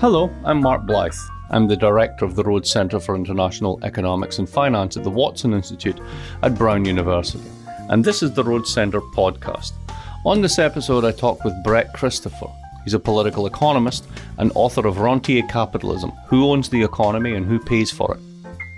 Hello, I'm Mark Blythe. I'm the director of the Rhodes Centre for International Economics and Finance at the Watson Institute at Brown University. And this is the Rhodes Centre podcast. On this episode, I talk with Brett Christopher. He's a political economist and author of Rentier Capitalism: Who Owns the Economy and Who Pays for It.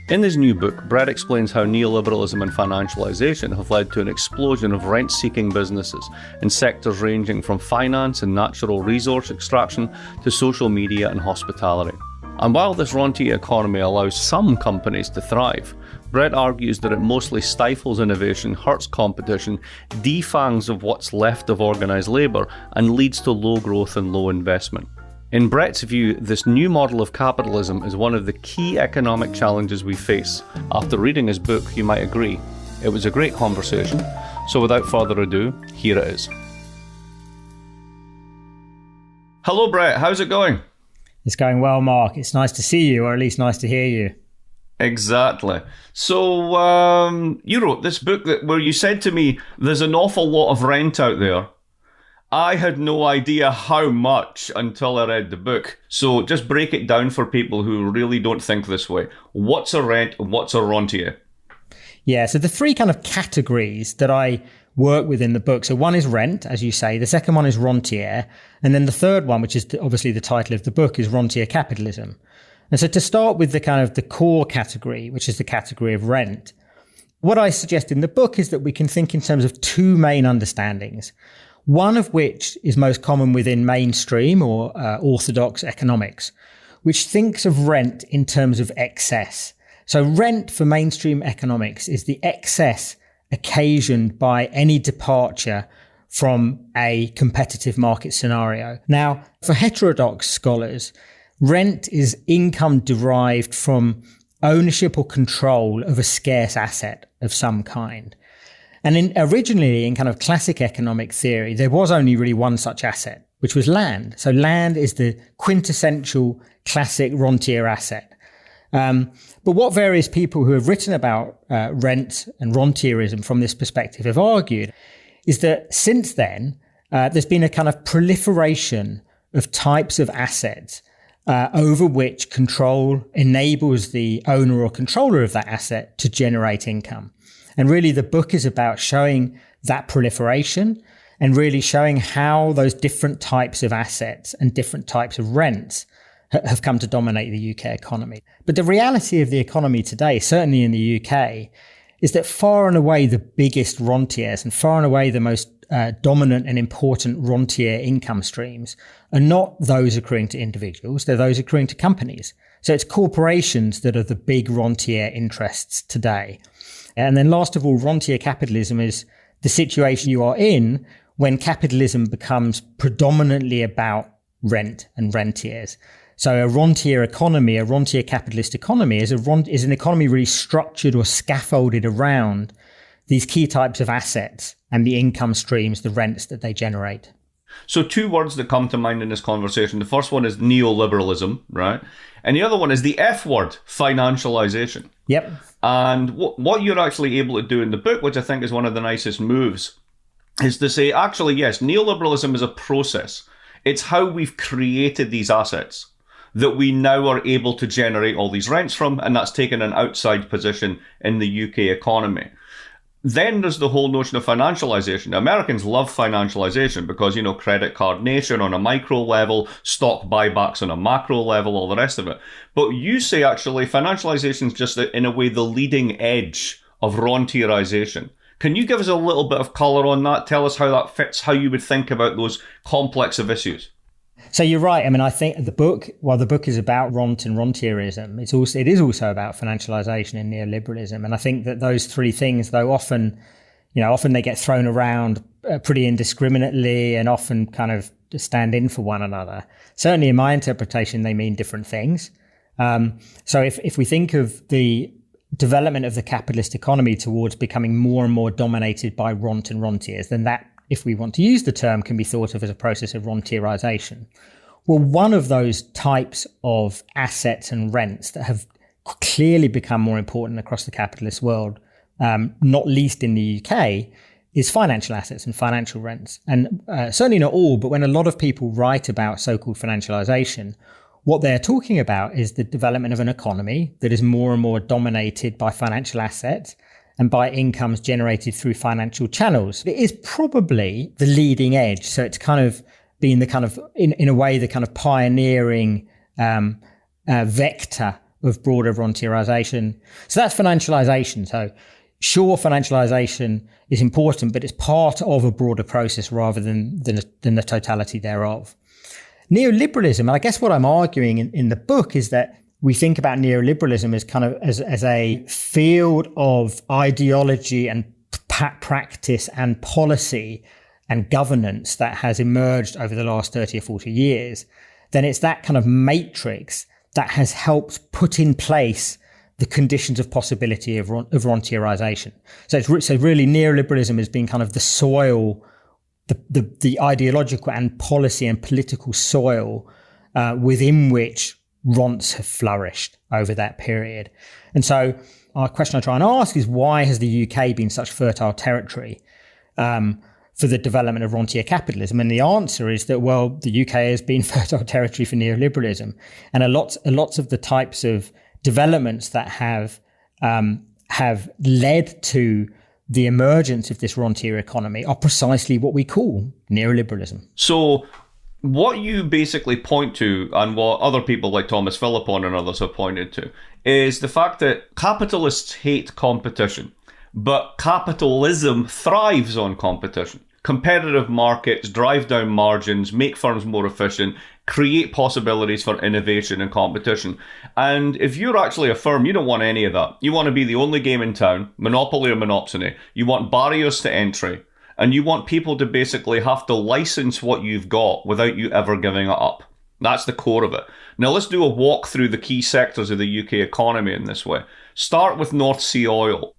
In his new book, Brett explains how neoliberalism and financialisation have led to an explosion of rent-seeking businesses in sectors ranging from finance and natural resource extraction to social media and hospitality. And while this rentier economy allows some companies to thrive, Brett argues that it mostly stifles innovation, hurts competition, defangs of what's left of organised labour, and leads to low growth and low investment. In Brett's view, this new model of capitalism is one of the key economic challenges we face. After reading his book, you might agree. It was a great conversation, so without further ado, here it is. Hello Brett, how's it going? It's going well, Mark. It's nice to see you, or at least nice to hear you. Exactly. So, you wrote this book where you said to me, there's an awful lot of rent out there. I had no idea how much until I read the book. So just break it down for people who really don't think this way. What's a rent and what's a rentier? Yeah, so the three kind of categories that I work with in the book. So one is rent, as you say. The second one is rentier. And then the third one, which is obviously the title of the book, is Rentier Capitalism. And so to start with the core category, which is the category of rent, what I suggest in the book is that we can think in terms of two main understandings. One of which is most common within mainstream or orthodox economics, which thinks of rent in terms of excess. So rent for mainstream economics is the excess occasioned by any departure from a competitive market scenario. Now, for heterodox scholars, rent is income derived from ownership or control of a scarce asset of some kind. And originally in kind of classic economic theory, there was only really one such asset, which was land. So land is the quintessential classic rentier asset. But what various people who have written about rent and rentierism from this perspective have argued is that since then, there's been a kind of proliferation of types of assets over which control enables the owner or controller of that asset to generate income. And really, the book is about showing that proliferation and really showing how those different types of assets and different types of rents have come to dominate the UK economy. But the reality of the economy today, certainly in the UK, is that far and away the biggest rentiers and far and away the most dominant and important rentier income streams are not those accruing to individuals, they're those accruing to companies. So it's corporations that are the big rentier interests today. And then last of all, rentier capitalism is the situation you are in when capitalism becomes predominantly about rent and rentiers. So a rentier economy, a rentier capitalist economy is an economy really structured or scaffolded around these key types of assets and the income streams, the rents that they generate. So two words that come to mind in this conversation. The first one is neoliberalism, right? And the other one is the F word, financialization. Yep. And what you're actually able to do in the book, which I think is one of the nicest moves, is to say, actually, yes, neoliberalism is a process. It's how we've created these assets that we now are able to generate all these rents from, and that's taken an outside position in the UK economy. Then there's the whole notion of financialization. Americans love financialization because, credit card nation on a micro level, stock buybacks on a macro level, all the rest of it. But you say actually financialization is just in a way the leading edge of rentierization. Can you give us a little bit of colour on that? Tell us how that fits, how you would think about those complex of issues. So you're right. I mean, I think the book is about rent and rentierism, it is also about financialization and neoliberalism. And I think that those three things, though often they get thrown around pretty indiscriminately and often kind of stand in for one another. Certainly in my interpretation, they mean different things. So if we think of the development of the capitalist economy towards becoming more and more dominated by rent and rentiers, then that, if we want to use the term, can be thought of as a process of rentierization. Well, one of those types of assets and rents that have clearly become more important across the capitalist world, not least in the UK, is financial assets and financial rents. And certainly not all, but when a lot of people write about so-called financialization, what they're talking about is the development of an economy that is more and more dominated by financial assets and by incomes generated through financial channels. It is probably the leading edge. So it's kind of been the kind of, in a way, the kind of pioneering vector of broader frontierization. So that's financialization. So sure, financialization is important, but it's part of a broader process rather than the totality thereof. Neoliberalism, and I guess what I'm arguing in the book is that we think about neoliberalism as kind of as a field of ideology and practice and policy and governance that has emerged over the last 30 or 40 years, then it's that kind of matrix that has helped put in place the conditions of possibility of frontierization. So really neoliberalism has been kind of the soil, the ideological and policy and political soil within which rents have flourished over that period. And so our question I try and ask is, why has the UK been such fertile territory for the development of rentier capitalism? And the answer is that, well, the UK has been fertile territory for neoliberalism. And a lot of the types of developments that have led to the emergence of this rentier economy are precisely what we call neoliberalism. So what you basically point to, and what other people like Thomas Philippon and others have pointed to, is the fact that capitalists hate competition, but capitalism thrives on competition. Competitive markets drive down margins, make firms more efficient, create possibilities for innovation and competition. And if you're actually a firm, you don't want any of that. You want to be the only game in town, monopoly or monopsony. You want barriers to entry, and you want people to basically have to license what you've got without you ever giving it up. That's the core of it. Now let's do a walk through the key sectors of the UK economy in this way. Start with North Sea oil.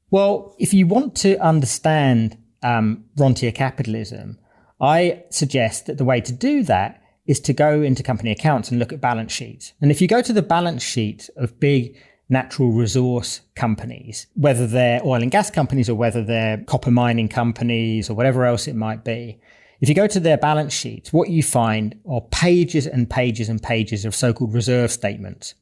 Well, if you want to understand rentier capitalism, I suggest that the way to do that is to go into company accounts and look at balance sheets. And if you go to the balance sheet of big natural resource companies, whether they're oil and gas companies or whether they're copper mining companies or whatever else it might be, if you go to their balance sheets, what you find are pages and pages and pages of so-called reserve statements.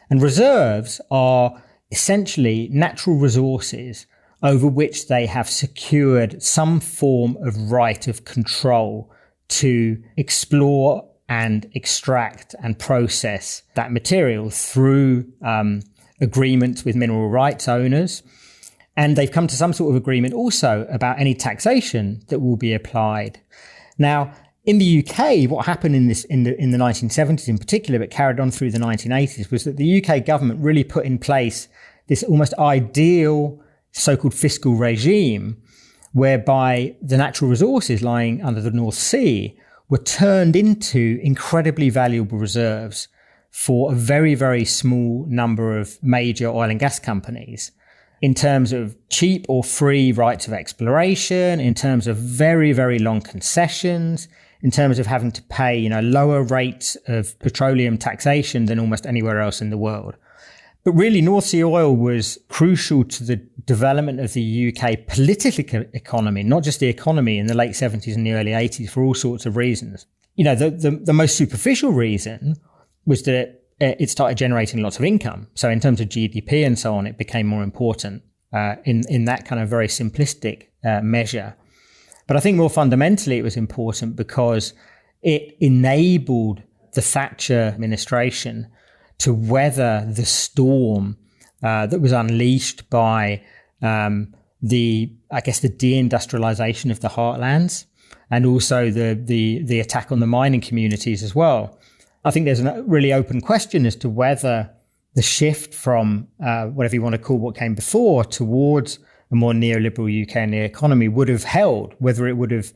And reserves are essentially natural resources over which they have secured some form of right of control to explore and extract and process that material through agreements with mineral rights owners. And they've come to some sort of agreement also about any taxation that will be applied. Now, in the UK, what happened in the 1970s in particular, but carried on through the 1980s, was that the UK government really put in place this almost ideal so-called fiscal regime whereby the natural resources lying under the North Sea were turned into incredibly valuable reserves for a very, very small number of major oil and gas companies in terms of cheap or free rights of exploration, in terms of very, very long concessions, in terms of having to pay, lower rates of petroleum taxation than almost anywhere else in the world. But really, North Sea oil was crucial to the development of the UK political economy, not just the economy, in the late 70s and the early 80s for all sorts of reasons. The most superficial reason was that it started generating lots of income. So in terms of GDP and so on, it became more important in that kind of very simplistic measure. But I think more fundamentally, it was important because it enabled the Thatcher administration to weather the storm that was unleashed by the deindustrialization of the heartlands, and also the attack on the mining communities as well. I think there's a really open question as to whether the shift from whatever you want to call what came before towards a more neoliberal UK and the economy would have held, whether it would have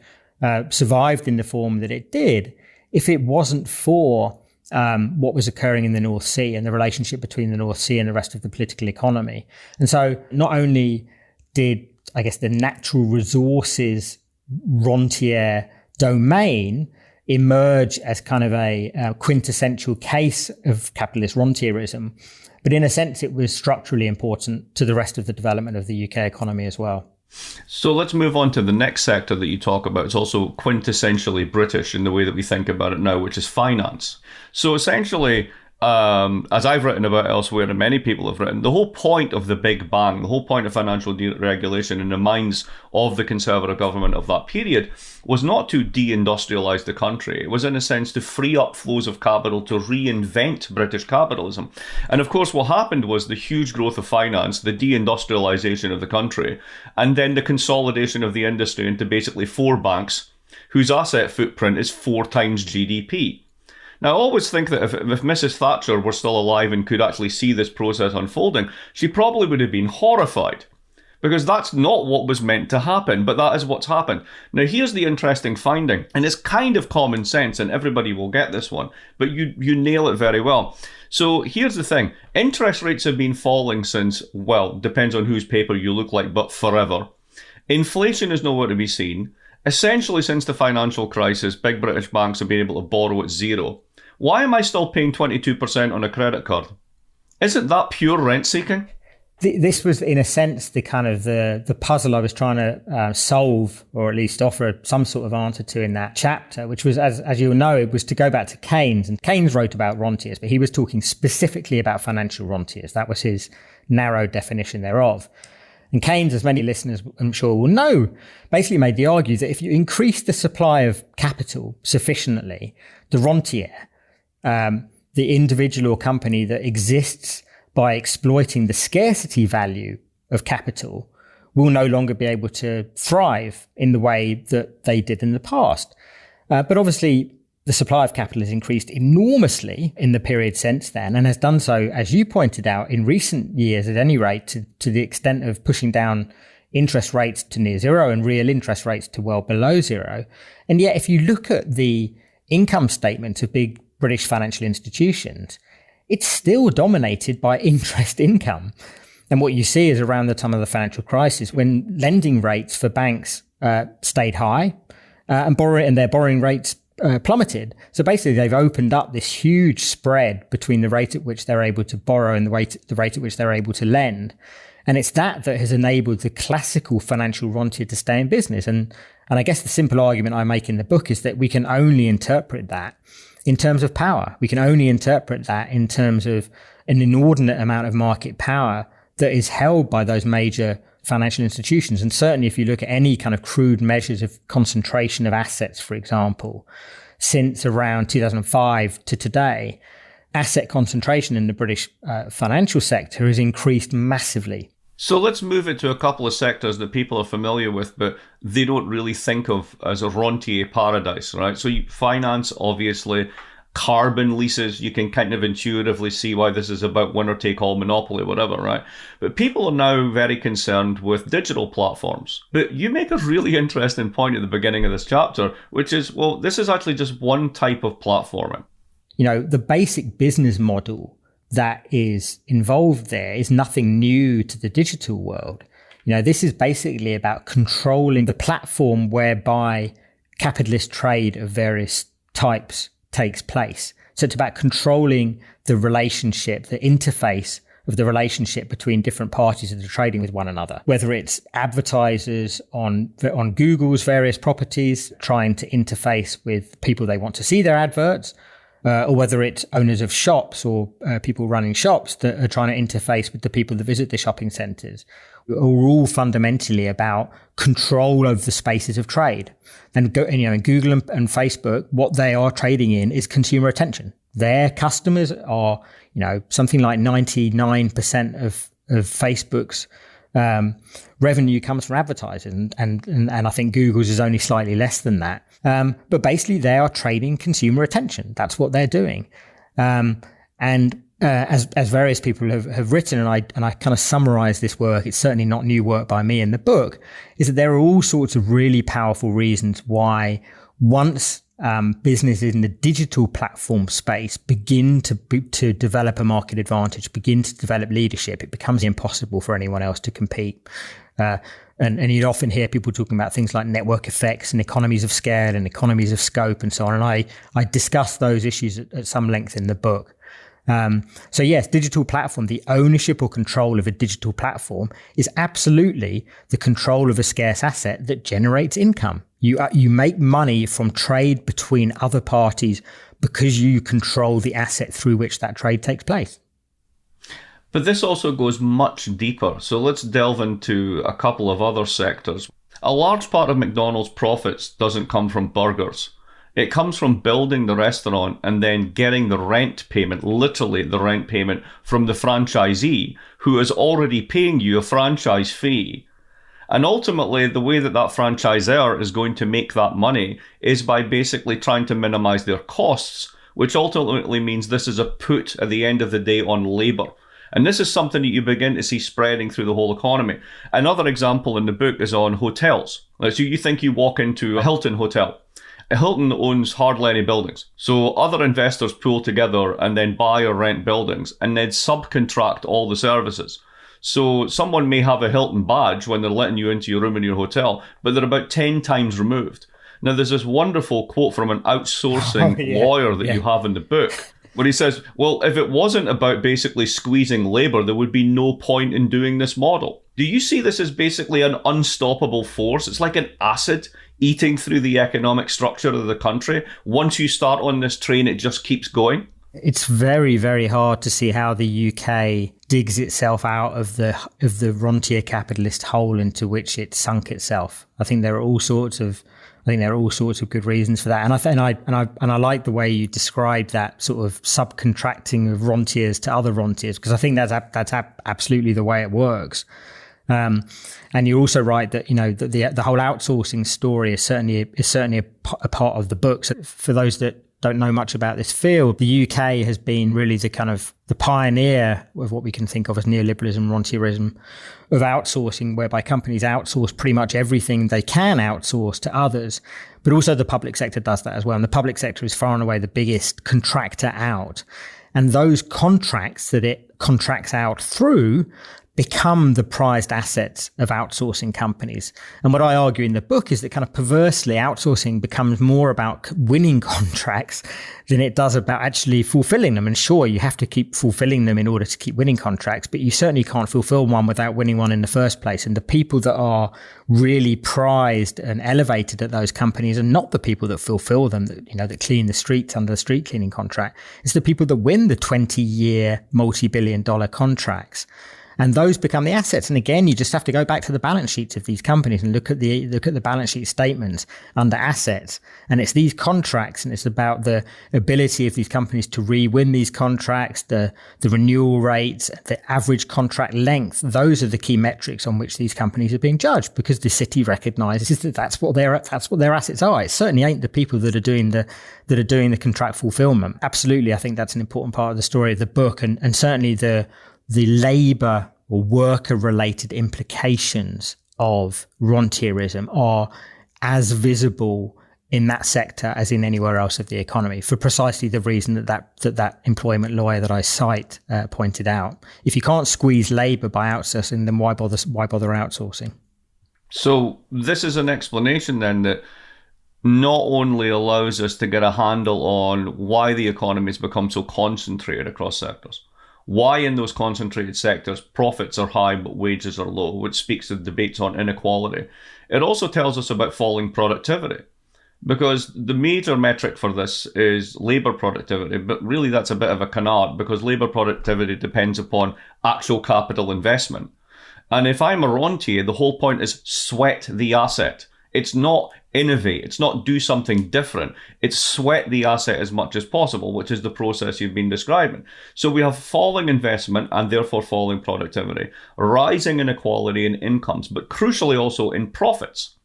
survived in the form that it did if it wasn't for what was occurring in the North Sea and the relationship between the North Sea and the rest of the political economy. And so not only did, I guess, the natural resources rentier domain emerge as kind of a quintessential case of capitalist rentierism, but in a sense, it was structurally important to the rest of the development of the UK economy as well. So let's move on to the next sector that you talk about. It's also quintessentially British in the way that we think about it now, which is finance. So essentially, as I've written about elsewhere and many people have written, the whole point of the Big Bang, the whole point of financial deregulation in the minds of the Conservative government of that period was not to deindustrialise the country. It was, in a sense, to free up flows of capital to reinvent British capitalism. And of course, what happened was the huge growth of finance, the deindustrialisation of the country, and then the consolidation of the industry into basically 4 banks whose asset footprint is 4 times GDP. Now, I always think that if Mrs. Thatcher were still alive and could actually see this process unfolding, she probably would have been horrified, because that's not what was meant to happen, but that is what's happened. Now, here's the interesting finding, and it's kind of common sense, and everybody will get this one, but you nail it very well. So here's the thing. Interest rates have been falling since, well, depends on whose paper you look like, but forever. Inflation is nowhere to be seen. Essentially, since the financial crisis, big British banks have been able to borrow at zero. Why am I still paying 22% on a credit card? Isn't that pure rent seeking? This was, in a sense, the kind of the puzzle I was trying to solve, or at least offer some sort of answer to in that chapter, which was, as you'll know, it was to go back to Keynes. And Keynes wrote about rentiers, but he was talking specifically about financial rentiers. That was his narrow definition thereof. And Keynes, as many listeners I'm sure will know, basically made the argument that if you increase the supply of capital sufficiently, the rentier, the individual or company that exists by exploiting the scarcity value of capital, will no longer be able to thrive in the way that they did in the past. But obviously, the supply of capital has increased enormously in the period since then, and has done so, as you pointed out, in recent years at any rate, to the extent of pushing down interest rates to near zero and real interest rates to well below zero. And yet, if you look at the income statement of big British financial institutions, it's still dominated by interest income. And what you see is around the time of the financial crisis, when lending rates for banks stayed high and their borrowing rates plummeted. So basically, they've opened up this huge spread between the rate at which they're able to borrow and the rate at which they're able to lend. And it's that has enabled the classical financial rentier to stay in business. And I guess the simple argument I make in the book is that we can only interpret that in terms of power. We can only interpret that in terms of an inordinate amount of market power that is held by those major financial institutions. And certainly if you look at any kind of crude measures of concentration of assets, for example, since around 2005 to today, asset concentration in the British financial sector has increased massively. So let's move it to a couple of sectors that people are familiar with, but they don't really think of as a rentier paradise, right? So finance, obviously, carbon leases, you can kind of intuitively see why this is about winner-take-all monopoly, whatever, right? But people are now very concerned with digital platforms. But you make a really interesting point at the beginning of this chapter, which is, well, this is actually just one type of platforming. You know, the basic business model that is involved there is nothing new to the digital world. You know, this is basically about controlling the platform whereby capitalist trade of various types takes place. So it's about controlling the relationship, the interface of the relationship between different parties that are trading with one another, whether it's advertisers on Google's various properties trying to interface with people they want to see their adverts, or whether it's owners of shops or people running shops that are trying to interface with the people that visit the shopping centres, are all fundamentally about control of the spaces of trade. And in Google and Facebook, what they are trading in is consumer attention. Their customers are, something like 99% of Facebook's revenue comes from advertising, and I think Google's is only slightly less than that. But basically, they are trading consumer attention. That's what they're doing. As various people have written, and I kind of summarize this work, it's certainly not new work by me in the book, is that there are all sorts of really powerful reasons why once businesses in the digital platform space begin to develop a market advantage, begin to develop leadership, it becomes impossible for anyone else to compete. And you'd often hear people talking about things like network effects and economies of scale and economies of scope and so on. And I discuss those issues at some length in the book. So yes, digital platform, the ownership or control of a digital platform is absolutely the control of a scarce asset that generates income. You make money from trade between other parties because you control the asset through which that trade takes place. But this also goes much deeper. So let's delve into a couple of other sectors. A large part of McDonald's profits doesn't come from burgers. It comes from building the restaurant and then getting the rent payment, literally the rent payment, from the franchisee who is already paying you a franchise fee. And ultimately, the way that franchisor is going to make that money is by basically trying to minimize their costs, which ultimately means this is a put at the end of the day on labor. And this is something that you begin to see spreading through the whole economy. Another example in the book is on hotels. So you think you walk into a Hilton hotel. Hilton owns hardly any buildings. So other investors pool together and then buy or rent buildings and then subcontract all the services. So someone may have a Hilton badge when they're letting you into your room in your hotel, but they're about 10 times removed. Now, there's this wonderful quote from an outsourcing lawyer that you have in the book, where he says, well, if it wasn't about basically squeezing labor, there would be no point in doing this model. Do you see this as basically an unstoppable force? It's like an acid eating through the economic structure of the country. Once you start on this train, it just keeps going. It's very, very hard to see how the UK digs itself out of the rentier capitalist hole into which it sunk itself. I think there are all sorts of good reasons for that, and I like the way you described that sort of subcontracting of rentiers to other rentiers, because I think that's absolutely the way it works. And you're also right that that the whole outsourcing story is certainly a part of the book. So for those that don't know much about this field, the UK has been really the pioneer of what we can think of as neoliberalism, rentierism, of outsourcing, whereby companies outsource pretty much everything they can outsource to others. But also the public sector does that as well. And the public sector is far and away the biggest contractor out. And those contracts that it contracts out through become the prized assets of outsourcing companies. And what I argue in the book is that kind of perversely outsourcing becomes more about winning contracts than it does about actually fulfilling them. And sure, you have to keep fulfilling them in order to keep winning contracts, but you certainly can't fulfill one without winning one in the first place. And the people that are really prized and elevated at those companies are not the people that fulfill them, that clean the streets under the street cleaning contract. It's the people that win the 20-year multi-billion-dollar contracts. And those become the assets. And again, you just have to go back to the balance sheets of these companies and look at the balance sheet statements under assets. And it's these contracts, and it's about the ability of these companies to re-win these contracts, the renewal rates, the average contract length. Those are the key metrics on which these companies are being judged, because the city recognises that that's what their assets are. It certainly ain't the people that are doing the contract fulfillment. Absolutely, I think that's an important part of the story of the book, and certainly the labour or worker-related implications of rentierism are as visible in that sector as in anywhere else of the economy, for precisely the reason that employment lawyer that I cite pointed out. If you can't squeeze labour by outsourcing, then why bother outsourcing? So this is an explanation then that not only allows us to get a handle on why the economy has become so concentrated across sectors, why in those concentrated sectors profits are high but wages are low, which speaks to debates on inequality. It also tells us about falling productivity, because the major metric for this is labour productivity, but really that's a bit of a canard, because labour productivity depends upon actual capital investment. And if I'm a rentier, the whole point is sweat the asset. It's not innovate. It's not do something different. It's sweat the asset as much as possible, which is the process you've been describing. So we have falling investment and therefore falling productivity, rising inequality in incomes, but crucially also in profits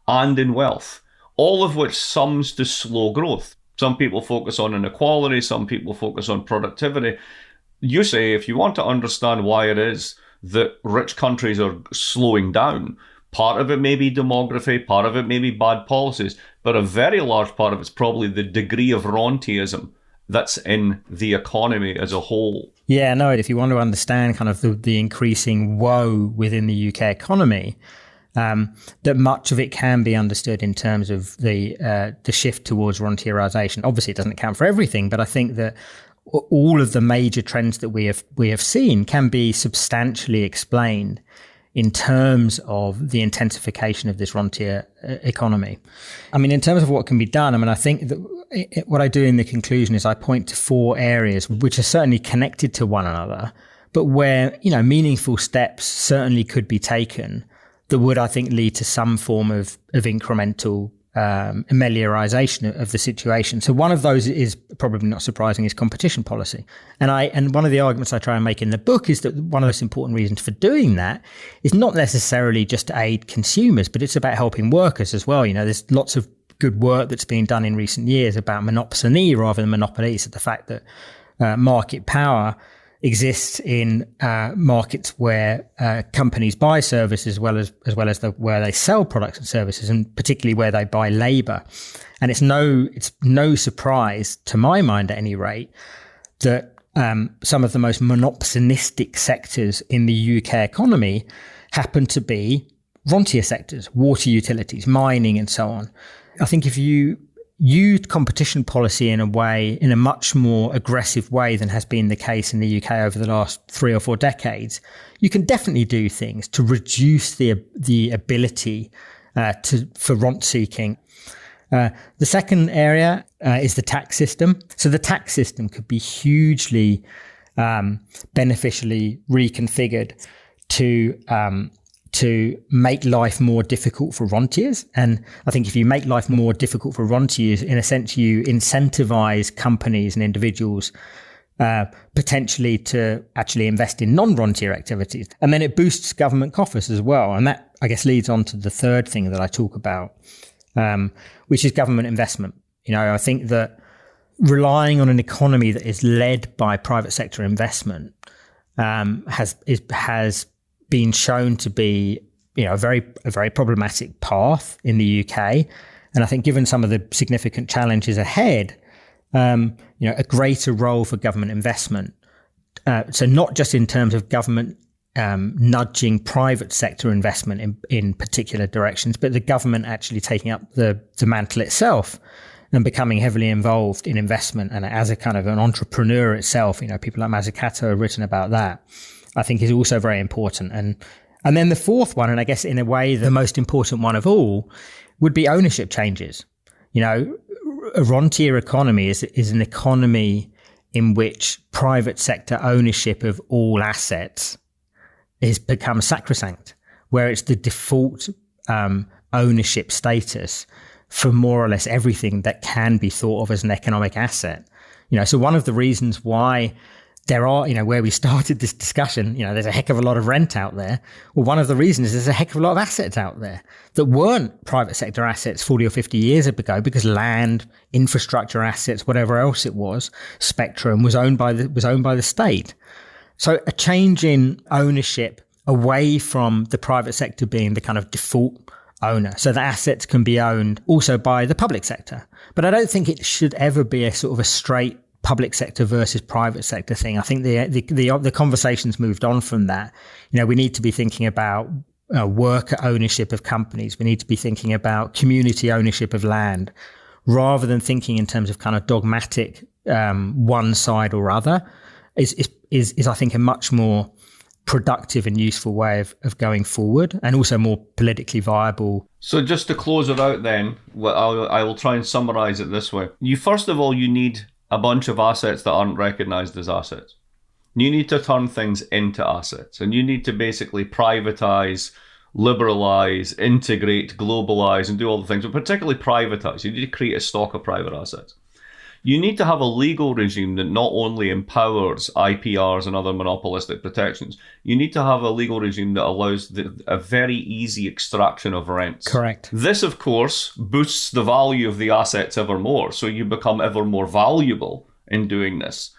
and in wealth, all of which sums to slow growth. Some people focus on inequality. Some people focus on productivity. You say if you want to understand why it is that rich countries are slowing down, part of it may be demography, part of it may be bad policies, but a very large part of it's probably the degree of rentierism that's in the economy as a whole. Yeah, no, if you want to understand kind of the increasing woe within the UK economy, that much of it can be understood in terms of the shift towards rentierisation. Obviously, it doesn't account for everything, but I think that all of the major trends that we have seen can be substantially explained in terms of the intensification of this rentier economy. I mean, in terms of what can be done, I mean, I think that what I do in the conclusion is I point to 4 areas which are certainly connected to one another, but where, meaningful steps certainly could be taken that would, I think, lead to some form of incremental amelioration of the situation. So one of those is probably not surprising, is competition policy. And one of the arguments I try and make in the book is that one of the most important reasons for doing that is not necessarily just to aid consumers, but it's about helping workers as well. There's lots of good work that's been done in recent years about monopsony rather than monopolies, so the fact that market power exists in markets where companies buy services as well as where they sell products and services, and particularly where they buy labour. And it's no surprise, to my mind at any rate, that some of the most monopsonistic sectors in the UK economy happen to be rentier sectors, water utilities, mining, and so on. I think if you used competition policy in a much more aggressive way than has been the case in the UK over the last 3 or 4 decades, you can definitely do things to reduce the ability for rent seeking. The second area is the tax system. So the tax system could be hugely beneficially reconfigured to make life more difficult for rentiers. And I think if you make life more difficult for rentiers, in a sense, you incentivize companies and individuals potentially to actually invest in non-rentier activities. And then it boosts government coffers as well. And that, I guess, leads on to the third thing that I talk about, which is government investment. I think that relying on an economy that is led by private sector investment has been shown to be, a very problematic path in the UK. And I think given some of the significant challenges ahead, a greater role for government investment. So not just in terms of government nudging private sector investment in particular directions, but the government actually taking up the mantle itself and becoming heavily involved in investment and as a kind of an entrepreneur itself. People like Mazzucato have written about that. I think is also very important. And then the fourth one, and I guess in a way the most important one of all, would be ownership changes. A rentier economy is an economy in which private sector ownership of all assets has become sacrosanct, where it's the default ownership status for more or less everything that can be thought of as an economic asset. So one of the reasons why there are, where we started this discussion, there's a heck of a lot of rent out there. Well, one of the reasons is there's a heck of a lot of assets out there that weren't private sector assets 40 or 50 years ago, because land, infrastructure assets, whatever else it was, spectrum was owned by the state. So a change in ownership away from the private sector being the kind of default owner, so that assets can be owned also by the public sector. But I don't think it should ever be a sort of a straight public sector versus private sector thing. I think the conversation's moved on from that. We need to be thinking about worker ownership of companies. We need to be thinking about community ownership of land, rather than thinking in terms of kind of dogmatic one side or other. Is I think a much more productive and useful way of going forward, and also more politically viable. So just to close it out then, I will try and summarize it this way. First of all, you need a bunch of assets that aren't recognized as assets. You need to turn things into assets, and you need to basically privatize, liberalize, integrate, globalize, and do all the things, but particularly privatize. You need to create a stock of private assets. You need to have a legal regime that not only empowers IPRs and other monopolistic protections, you need to have a legal regime that allows a very easy extraction of rents. Correct. This, of course, boosts the value of the assets ever more, so you become ever more valuable in doing this.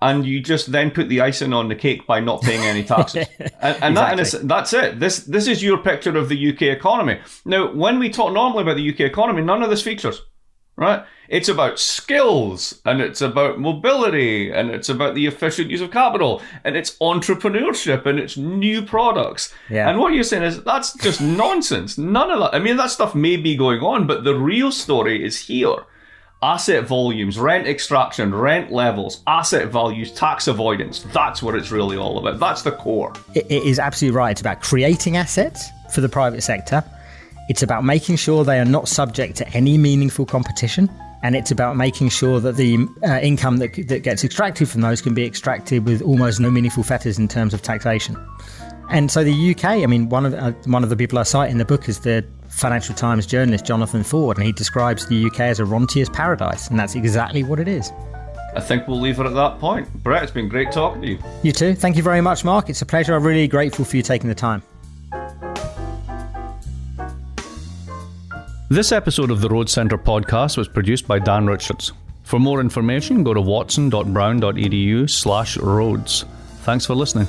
And you just then put the icing on the cake by not paying any taxes. And Exactly. that's it. This is your picture of the UK economy. Now, when we talk normally about the UK economy, none of this features. Right? It's about skills, and it's about mobility, and it's about the efficient use of capital, and it's entrepreneurship, and it's new products. Yeah. And what you're saying is that's just nonsense. None of that. I mean, that stuff may be going on, but the real story is here. Asset volumes, rent extraction, rent levels, asset values, tax avoidance. That's what it's really all about. That's the core. It is absolutely right. It's about creating assets for the private sector. It's about making sure they are not subject to any meaningful competition. And it's about making sure that the income that gets extracted from those can be extracted with almost no meaningful fetters in terms of taxation. And so the UK, I mean, one of the people I cite in the book is the Financial Times journalist Jonathan Ford, and he describes the UK as a rentier's paradise, and that's exactly what it is. I think we'll leave it at that point. Brett, it's been great talking to you. You too. Thank you very much, Mark. It's a pleasure. I'm really grateful for you taking the time. This episode of the Rhodes Centre podcast was produced by Dan Richards. For more information, go to watson.brown.edu/Rhodes. Thanks for listening.